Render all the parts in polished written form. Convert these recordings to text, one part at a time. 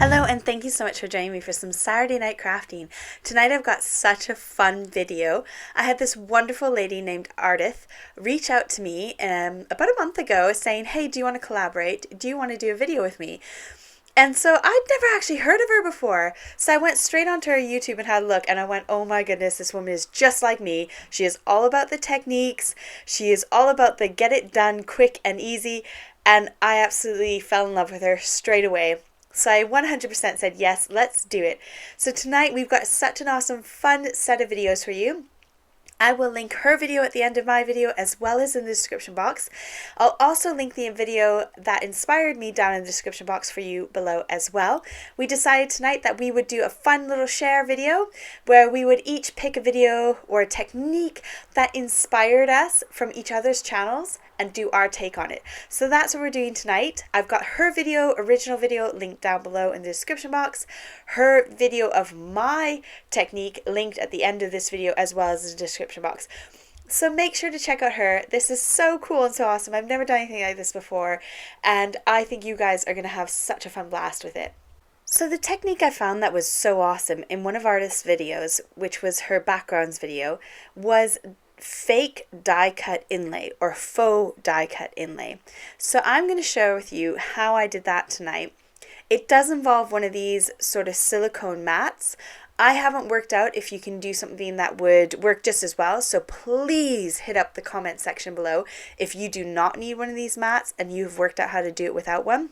Hello and thank you so much for joining me for some Saturday night crafting. Tonight I've got such a fun video. I had this wonderful lady named Ardyth reach out to me about a month ago saying, hey, do you want to collaborate? Do you want to do a video with me? And so I'd never actually heard of her before. So I went straight onto her YouTube and had a look and I went, oh my goodness, this woman is just like me. She is all about the techniques. She is all about the get it done quick and easy. And I absolutely fell in love with her straight away. So I 100% said, yes, let's do it. So tonight we've got such an awesome, fun set of videos for you. I will link her video at the end of my video as well as in the description box. I'll also link the video that inspired me down in the description box for you below as well. We decided tonight that we would do a fun little share video where we would each pick a video or a technique that inspired us from each other's channels and do our take on it. So that's what we're doing tonight. I've got her video, original video, linked down below in the description box. Her video of my technique linked at the end of this video as well as the description box. So make sure to check out her. This is so cool and so awesome. I've never done anything like this before and I think you guys are going to have such a fun blast with it. So the technique I found that was so awesome in one of Ardyth's videos, which was her backgrounds video, was fake die cut inlay or faux die cut inlay. So I'm going to share with you how I did that tonight. It does involve one of these sort of silicone mats. I haven't worked out if you can do something that would work just as well, so please hit up the comment section below if you do not need one of these mats and you've worked out how to do it without one.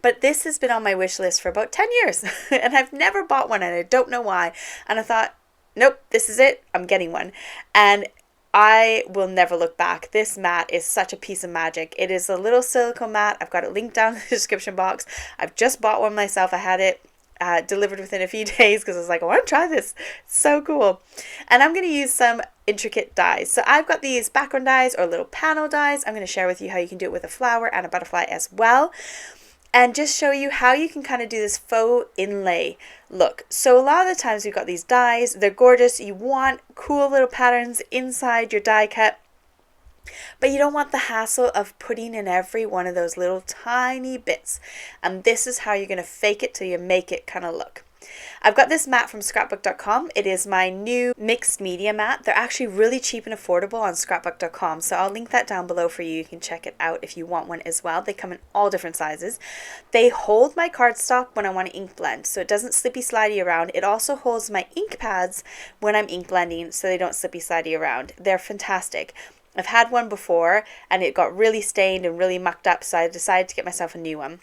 But this has been on my wish list for about 10 years and I've never bought one and I don't know why. And I thought, nope, this is it. I'm getting one. And I will never look back. This mat is such a piece of magic. It is a little silicone mat. I've got it linked down in the description box. I've just bought one myself. I had it delivered within a few days because I was like, I want to try this. It's so cool. And I'm going to use some intricate dies. So I've got these background dies or little panel dies. I'm going to share with you how you can do it with a flower and a butterfly as well. And just show you how you can kind of do this faux inlay look. So a lot of the times we've got these dies, they're gorgeous, you want cool little patterns inside your die cut, but you don't want the hassle of putting in every one of those little tiny bits. And this is how you're going to fake it till you make it kind of look. I've got this mat from scrapbook.com. It is my new mixed media mat. They're actually really cheap and affordable on scrapbook.com. So I'll link that down below for you. You can check it out if you want one as well. They come in all different sizes. They hold my cardstock when I want to ink blend, so it doesn't slippy slidey around. It also holds my ink pads when I'm ink blending so they don't slippy slidey around. They're fantastic. I've had one before and it got really stained and really mucked up, so I decided to get myself a new one.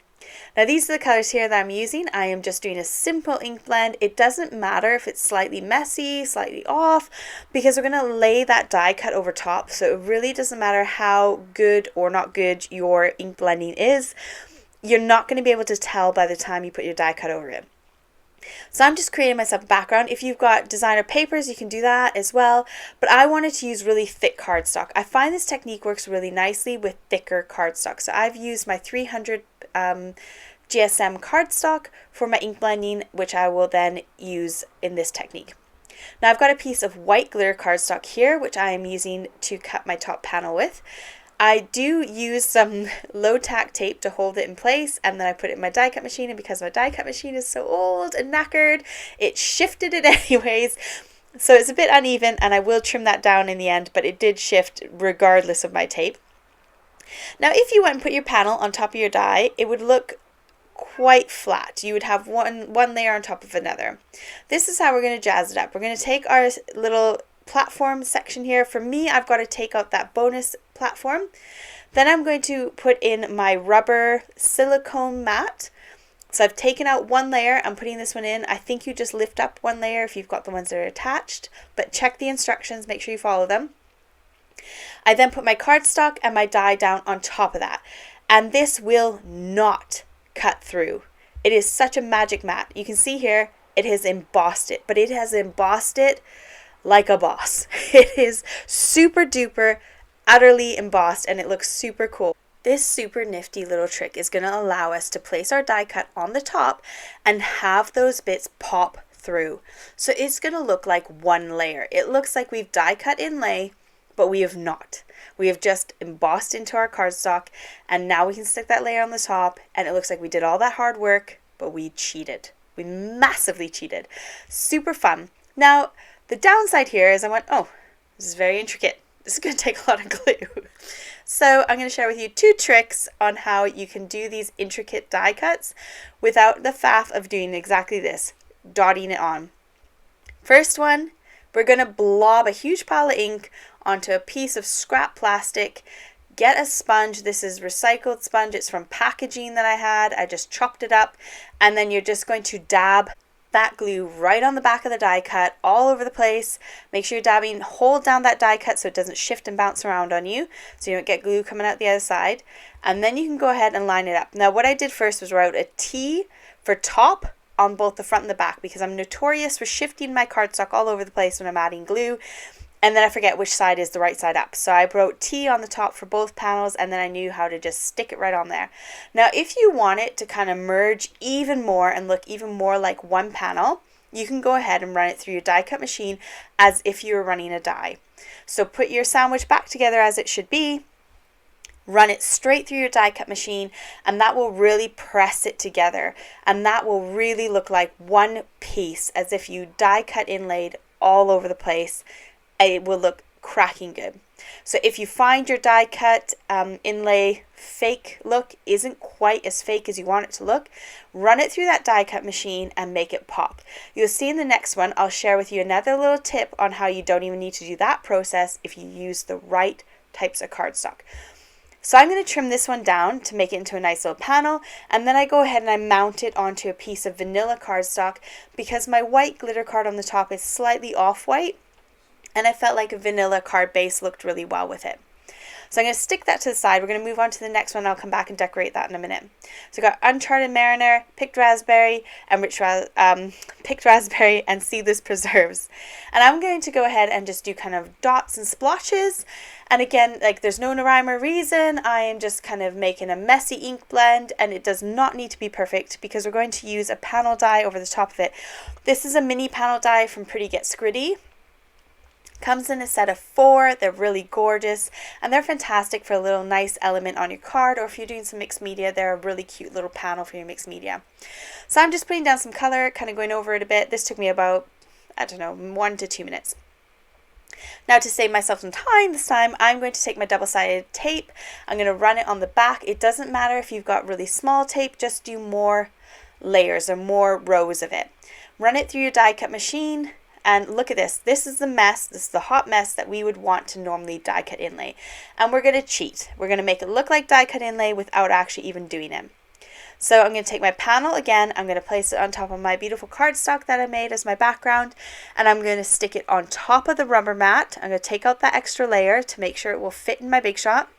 Now these are the colors here that I'm using. I am just doing a simple ink blend. It doesn't matter if it's slightly messy, slightly off, because we're going to lay that die cut over top. So it really doesn't matter how good or not good your ink blending is. You're not going to be able to tell by the time you put your die cut over it. So I'm just creating myself a background. If you've got designer papers, you can do that as well. But I wanted to use really thick cardstock. I find this technique works really nicely with thicker cardstock. So I've used my 300 GSM cardstock for my ink blending, which I will then use in this technique. Now I've got a piece of white glitter cardstock here, which I am using to cut my top panel with. I do use some low tack tape to hold it in place, and then I put it in my die cut machine, and because my die cut machine is so old and knackered, it shifted it anyways. So it's a bit uneven and I will trim that down in the end, but it did shift regardless of my tape. Now if you went and put your panel on top of your die, it would look quite flat. You would have one layer on top of another. This is how we're going to jazz it up. We're going to take our little platform section here. For me, I've got to take out that bonus platform. Then I'm going to put in my rubber silicone mat. So I've taken out one layer. I'm putting this one in. I think you just lift up one layer if you've got the ones that are attached, but check the instructions, make sure you follow them. I then put my cardstock and my die down on top of that, and this will not cut through. It is such a magic mat. You can see here it has embossed it, but it has embossed it like a boss. It is super duper utterly embossed and it looks super cool. This super nifty little trick is going to allow us to place our die cut on the top and have those bits pop through. So it's going to look like one layer. It looks like we've die cut inlay, but we have not. We have just embossed into our cardstock, and now we can stick that layer on the top and it looks like we did all that hard work but we cheated. We massively cheated. Super fun. Now, the downside here is I went, oh, this is very intricate. This is going to take a lot of glue. So I'm going to share with you 2 tricks on how you can do these intricate die cuts without the faff of doing exactly this, dotting it on. First one, we're going to blob a huge pile of ink onto a piece of scrap plastic. Get a sponge. This is recycled sponge. It's from packaging that I had. I just chopped it up, and then you're just going to dab that glue right on the back of the die cut all over the place. Make sure you're dabbing, hold down that die cut so it doesn't shift and bounce around on you, so you don't get glue coming out the other side. And then you can go ahead and line it up. Now what I did first was write a T for top on both the front and the back, because I'm notorious for shifting my cardstock all over the place when I'm adding glue, and then I forget which side is the right side up. So I wrote T on the top for both panels, and then I knew how to just stick it right on there. Now if you want it to kind of merge even more and look even more like one panel, you can go ahead and run it through your die cut machine as if you were running a die. So put your sandwich back together as it should be, run it straight through your die cut machine, and that will really press it together, and that will really look like one piece, as if you die cut inlaid all over the place. It will look cracking good. So if you find your die cut inlay fake look isn't quite as fake as you want it to look, run it through that die cut machine and make it pop. You'll see in the next one, I'll share with you another little tip on how you don't even need to do that process if you use the right types of cardstock. So I'm going to trim this one down to make it into a nice little panel, and then I go ahead and I mount it onto a piece of vanilla cardstock because my white glitter card on the top is slightly off-white, and I felt like a vanilla card base looked really well with it. So I'm going to stick that to the side. We're going to move on to the next one. I'll come back and decorate that in a minute. So I've got Uncharted Mariner, Picked Raspberry, and Picked Raspberry and Seedless Preserves. And I'm going to go ahead and just do kind of dots and splotches. And again, like there's no rhyme or reason. I am just kind of making a messy ink blend, and it does not need to be perfect because we're going to use a panel die over the top of it. This is a mini panel die from Pretty Gets Gritty. Comes in a set of 4. They're really gorgeous, and they're fantastic for a little nice element on your card, or if you're doing some mixed media, they're a really cute little panel for your mixed media. So I'm just putting down some color, kind of going over it a bit. This took me about, I don't know, 1 to 2 minutes. Now to save myself some time, this time I'm going to take my double-sided tape. I'm going to run it on the back. It doesn't matter if you've got really small tape, just do more layers or more rows of it. Run it through your die cut machine. And look at this. This is the mess. This is the hot mess that we would want to normally die cut inlay. And we're going to cheat. We're going to make it look like die cut inlay without actually even doing it. So I'm going to take my panel again. I'm going to place it on top of my beautiful cardstock that I made as my background. And I'm going to stick it on top of the rubber mat. I'm going to take out that extra layer to make sure it will fit in my Big Shot.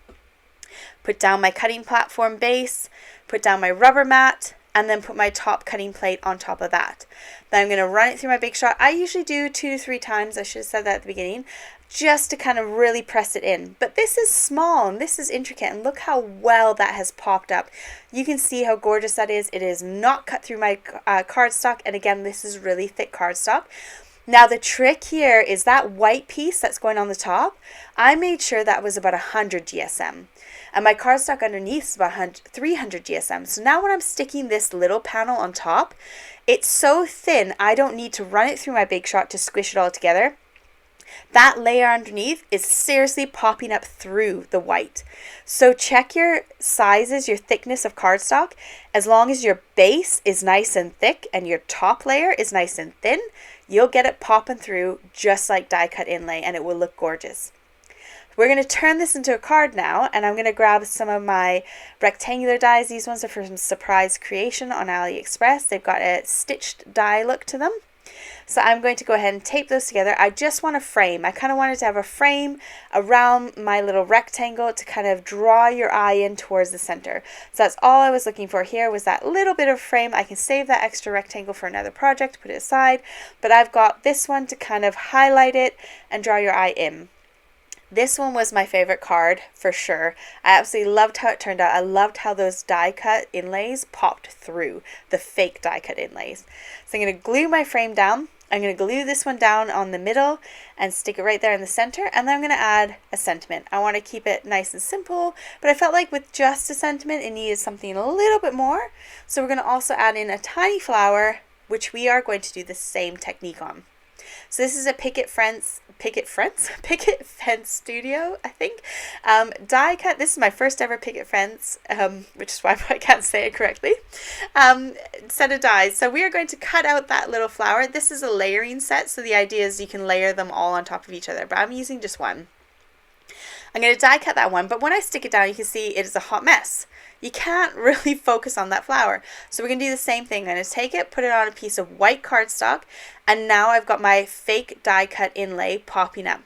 Put down my cutting platform base. Put down my rubber mat. And then put my top cutting plate on top of that. Then I'm going to run it through my Big Shot. I usually do 2 to 3 times. I should have said that at the beginning, just to kind of really press it in. But this is small and this is intricate, and look how well that has popped up. You can see how gorgeous that is. It is not cut through my cardstock, and again, this is really thick cardstock. Now the trick here is that white piece that's going on the top, I made sure that was about 100 GSM. And my cardstock underneath is about 300 GSM. So now when I'm sticking this little panel on top, it's so thin, I don't need to run it through my Big Shot to squish it all together. That layer underneath is seriously popping up through the white. So check your sizes, your thickness of cardstock. As long as your base is nice and thick and your top layer is nice and thin, you'll get it popping through just like die cut inlay, and it will look gorgeous. We're going to turn this into a card now, and I'm going to grab some of my rectangular dies. These ones are from Surprise Creation on AliExpress. They've got a stitched die look to them. So I'm going to go ahead and tape those together. I just want a frame. I kind of wanted to have a frame around my little rectangle to kind of draw your eye in towards the center. So that's all I was looking for here, was that little bit of frame. I can save that extra rectangle for another project, put it aside, but I've got this one to kind of highlight it and draw your eye in. This one was my favorite card for sure. I absolutely loved how it turned out. I loved how those die cut inlays popped through, the fake die cut inlays. So I'm going to glue my frame down. I'm going to glue this one down on the middle and stick it right there in the center, and then I'm going to add a sentiment. I want to keep it nice and simple, but I felt like with just a sentiment it needed something a little bit more. So we're going to also add in a tiny flower, which we are going to do the same technique on. So this is a Picket Fence Studio, I think, die cut. This is my first ever Picket Fence, which is why I can't say it correctly, set of dies. So we are going to cut out that little flower. This is a layering set, so the idea is you can layer them all on top of each other, but I'm using just one. I'm going to die cut that one, but when I stick it down, you can see it is a hot mess. You can't really focus on that flower. So we're going to do the same thing. I'm going to take it, put it on a piece of white cardstock, and now I've got my fake die cut inlay popping up.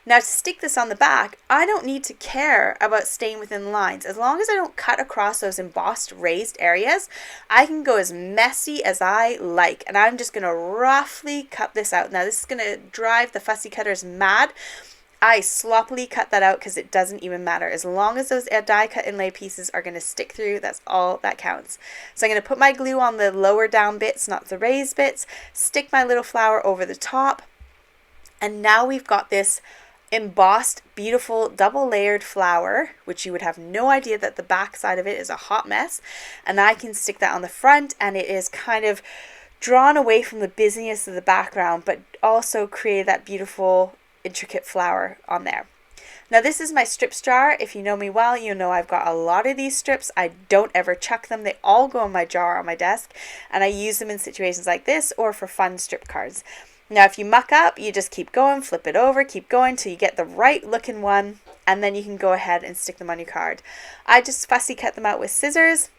Now to stick this on the back, I don't need to care about staying within lines. As long as I don't cut across those embossed raised areas, I can go as messy as I like. And I'm just going to roughly cut this out. Now this is going to drive the fussy cutters mad. I sloppily cut that out because it doesn't even matter. As long as those die cut inlay pieces are going to stick through, that's all that counts. So I'm going to put my glue on the lower down bits, not the raised bits, stick my little flower over the top, and now we've got this embossed, beautiful, double layered flower, which you would have no idea that the back side of it is a hot mess. And I can stick that on the front, and it is kind of drawn away from the busyness of the background, but also create that beautiful intricate flower on there. Now this is my strips jar. If you know me well, you know I've got a lot of these strips. I don't ever chuck them. They all go in my jar on my desk, and I use them in situations like this or for fun strip cards. Now if you muck up, you just keep going, flip it over, keep going till you get the right looking one, and then you can go ahead and stick them on your card. I just fussy cut them out with scissors.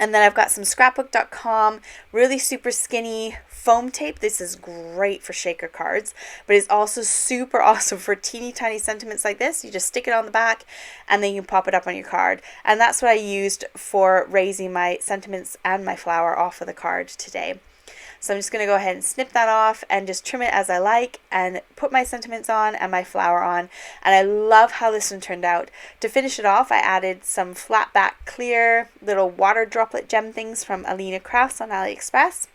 And then I've got some scrapbook.com, really super skinny foam tape. This is great for shaker cards, but it's also super awesome for teeny tiny sentiments like this. You just stick it on the back and then you can pop it up on your card. And that's what I used for raising my sentiments and my flower off of the card today. So I'm just going to go ahead and snip that off and just trim it as I like and put my sentiments on and my flower on. And I love how this one turned out. To finish it off, I added some flat back clear little water droplet gem things from Alina Crafts on AliExpress.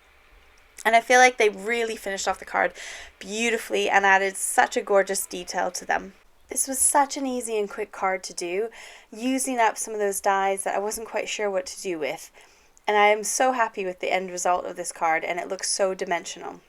And I feel like they really finished off the card beautifully and added such a gorgeous detail to them. This was such an easy and quick card to do, using up some of those dies that I wasn't quite sure what to do with. And I am so happy with the end result of this card, and it looks so dimensional.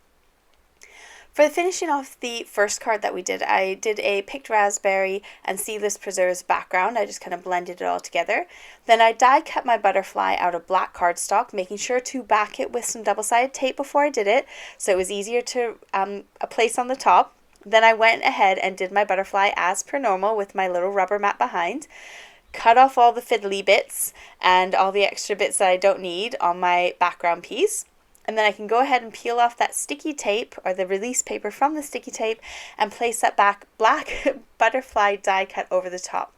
For finishing off the first card that we did, I did a picked raspberry and seedless preserves background. I just kind of blended it all together. Then I die cut my butterfly out of black cardstock, making sure to back it with some double-sided tape before I did it, so it was easier to place on the top. Then I went ahead and did my butterfly as per normal with my little rubber mat behind. Cut off all the fiddly bits and all the extra bits that I don't need on my background piece. And then I can go ahead and peel off that sticky tape or the release paper from the sticky tape and place that back black butterfly die cut over the top.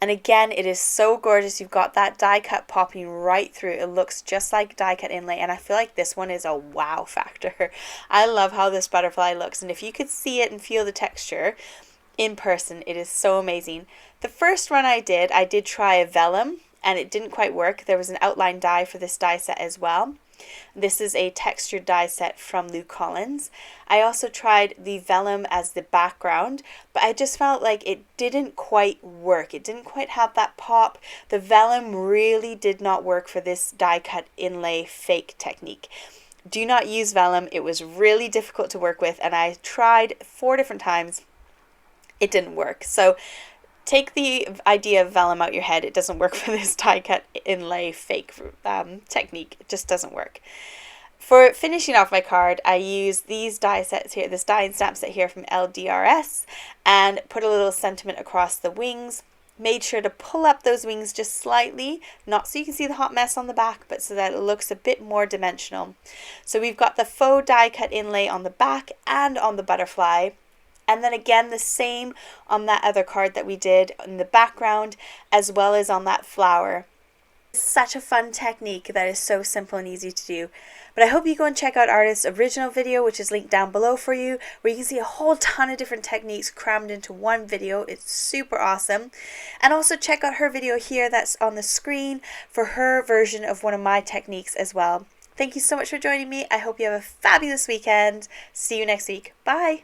And again, it is so gorgeous. You've got that die cut popping right through. It looks just like die cut inlay, and I feel like this one is a wow factor. I love how this butterfly looks, and if you could see it and feel the texture in person, it is so amazing. The first run I did try a vellum, and it didn't quite work. There was an outline die for this die set as well. This is a textured die set from Lou Collins. I also tried the vellum as the background, but I just felt like it didn't quite work. It didn't quite have that pop. The vellum really did not work for this die cut inlay fake technique. Do not use vellum. It was really difficult to work with, and I tried 4 different times. It didn't work. So take the idea of vellum out your head. It doesn't work for this die cut inlay fake technique. It just doesn't work. For finishing off my card, I used these die sets here, this die and stamp set here from LDRS, and put a little sentiment across the wings. Made sure to pull up those wings just slightly, not so you can see the hot mess on the back, but so that it looks a bit more dimensional. So we've got the faux die cut inlay on the back and on the butterfly. And then again, the same on that other card that we did in the background, as well as on that flower. It's such a fun technique that is so simple and easy to do. But I hope you go and check out Ardyth's original video, which is linked down below for you, where you can see a whole ton of different techniques crammed into one video. It's super awesome. And also check out her video here that's on the screen for her version of one of my techniques as well. Thank you so much for joining me. I hope you have a fabulous weekend. See you next week. Bye.